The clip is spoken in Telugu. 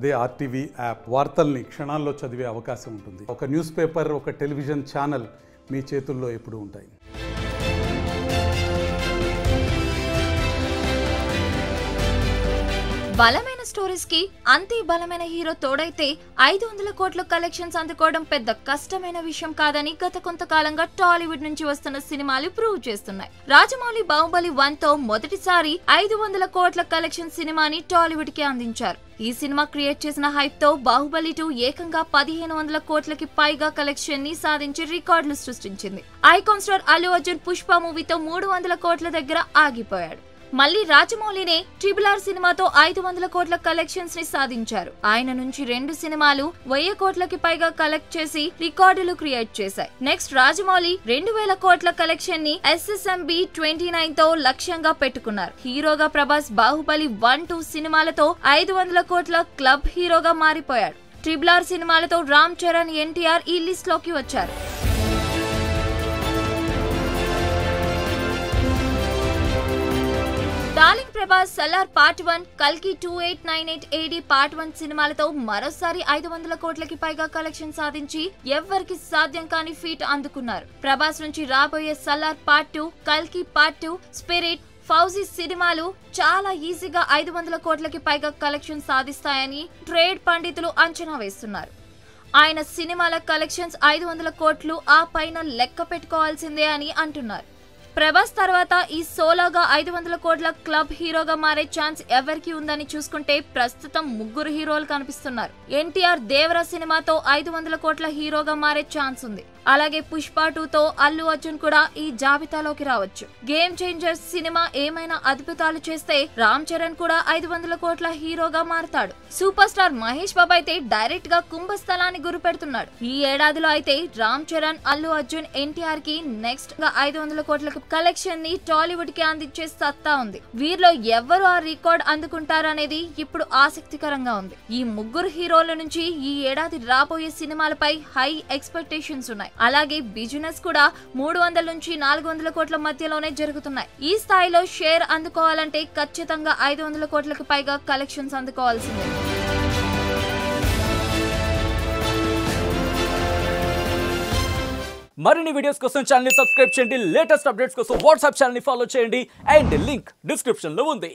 అదే ఆర్టీవీ యాప్ వార్తల్ని క్షణాల్లో చదివే అవకాశం ఉంటుంది. ఒక న్యూస్ పేపర్, ఒక టెలివిజన్ ఛానల్ మీ చేతుల్లో ఎప్పుడూ ఉంటాయి. బలమైన స్టోరీస్ కి అంతే బలమైన హీరో తోడైతే 500 కోట్ల కలెక్షన్స్ అందుకోవడం పెద్ద కష్టమైన విషయం కాదని గత కొంతకాలంగా టాలీవుడ్ నుంచి వస్తున్న సినిమాలు ప్రూవ్ చేస్తున్నాయి. రాజమౌళి బాహుబలి 1 తో మొదటిసారి 500 కోట్ల కలెక్షన్ సినిమాని టాలీవుడ్ కి అందించారు. ఈ సినిమా క్రియేట్ చేసిన హైప్ తో బాహుబలి 2 ఏకంగా 1500 కోట్లకి పైగా కలెక్షన్ ని సాధించి రికార్డులు సృష్టించింది. ఐకాన్ స్టార్ అల్లు అర్జున్ పుష్ప మూవీతో 300 కోట్ల దగ్గర ఆగిపోయాడు. మళ్ళీ రాజమౌళినే RRR సినిమాతో 500 కోట్ల కలెక్షన్స్ ని సాధించారు. ఆయన నుంచి 2 సినిమాలు 1000 కోట్లకి పైగా కలెక్ట్ చేసి రికార్డులు క్రియేట్ చేశాయి. నెక్స్ట్ రాజమౌళి 2000 కోట్ల కలెక్షన్ ని SSMB 29 తో లక్ష్యంగా పెట్టుకున్నారు. హీరోగా ప్రభాస్ బాహుబలి 1-2 సినిమాలతో 500 కోట్ల క్లబ్ హీరోగా మారిపోయాడు. RRR సినిమాలతో రామ్ చరణ్, NTR ఈ లిస్ట్ లోకి వచ్చారు. డార్లింగ్ ప్రభాస్ సలార్ పార్ట్ 1, కల్కి 2898 AD పార్ట్ 1 సినిమాలతో మరోసారి 500 కోట్లకి పైగా కలెక్షన్ సాధించి ఎవ్వరికి సాధ్యం కాని ఫీట్ అందుకున్నారు. ప్రభాస్ నుంచి రాబోయే సలార్ పార్ట్ 2, కల్కి పార్ట్ 2, స్పిరిట్, ఫౌజీ సినిమాలు చాలా ఈజీగా 500 కోట్లకి పైగా కలెక్షన్ సాధిస్తాయని ట్రేడ్ పండితులు అంచనా వేస్తున్నారు. ఆయన సినిమాల కలెక్షన్స్ 500 కోట్లు ఆ పైన లెక్క పెట్టుకోవాల్సిందే అని అంటున్నారు. ప్రభాస్ తర్వాత ఈ సోలోగా 500 కోట్ల క్లబ్ హీరోగా మారే ఛాన్స్ ఎవరికి ఉందని చూసుకుంటే ప్రస్తుతం 3 హీరోలు కనిపిస్తున్నారు. NTR దేవరా సినిమాతో 500 కోట్ల హీరోగా మారే ఛాన్స్ ఉంది. అలాగే పుష్ప 2తో అల్లు అర్జున్ కూడా ఈ జాబితాలోకి రావచ్చు. గేమ్ చేంజర్స్ సినిమా ఏమైనా అద్భుతాలు చేస్తే రామ్ చరణ్ కూడా 500 కోట్ల హీరోగా మారతాడు. సూపర్ స్టార్ మహేష్ బాబు అయితే డైరెక్ట్ గా కుంభస్థలాన్ని గురి పెడుతున్నాడు. ఈ ఏడాదిలో అయితే రామ్ చరణ్, అల్లు అర్జున్, NTR కి నెక్స్ట్ గా 500 కోట్ల కలెక్షన్ ని టాలీవుడ్ కి అందించే సత్తా ఉంది. వీరిలో ఎవరు ఆ రికార్డ్ అందుకుంటారనేది ఇప్పుడు ఆసక్తికరంగా ఉంది. ఈ 3 హీరోల నుంచి ఈ ఏడాది రాబోయే సినిమాలపై హై ఎక్స్పెక్టేషన్స్ ఉన్నాయి. అలాగే బిజినెస్ కూడా 300 నుంచి 400 కోట్ల మధ్యలోనే జరుగుతున్నాయి. ఈ స్థాయిలో షేర్ అందుకోవాలంటే ఖచ్చితంగా 500 కోట్లకు పైగా కలెక్షన్స్ అందుకోవాల్సిందే. మరిన్ని వీడియోస్ కోసం ఛానల్ ని సబ్స్క్రైబ్ చేయండి. లేటెస్ట్ అప్డేట్స్ కోసం వాట్సాప్ ఛానల్ ని ఫాలో చేయండి. అండ్ లింక్ డిస్క్రిప్షన్ లో ఉంది.